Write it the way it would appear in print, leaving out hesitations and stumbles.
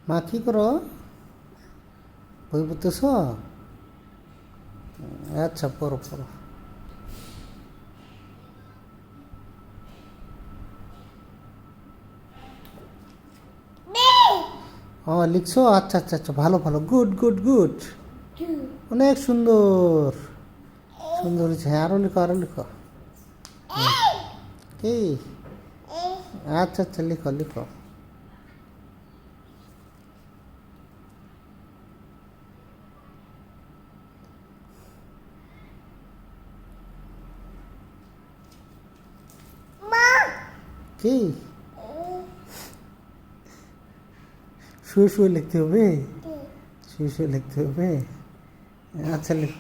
মা কি করো? বই পড়তেছ? আচ্ছা, পড়ো পড়ো। ও লিখছো? আচ্ছা আচ্ছা আচ্ছা, ভালো ভালো, গুড গুড গুড, অনেক সুন্দর। সুন্দর হয়েছে। হ্যাঁ, আরো লিখো আরো লিখো। কি? আচ্ছা আচ্ছা, লিখো লিখো। কি? শুয়ে শুয়ে লিখতে হবে? শুয়ে শুয়ে লিখতে হবে? আচ্ছা লিখ।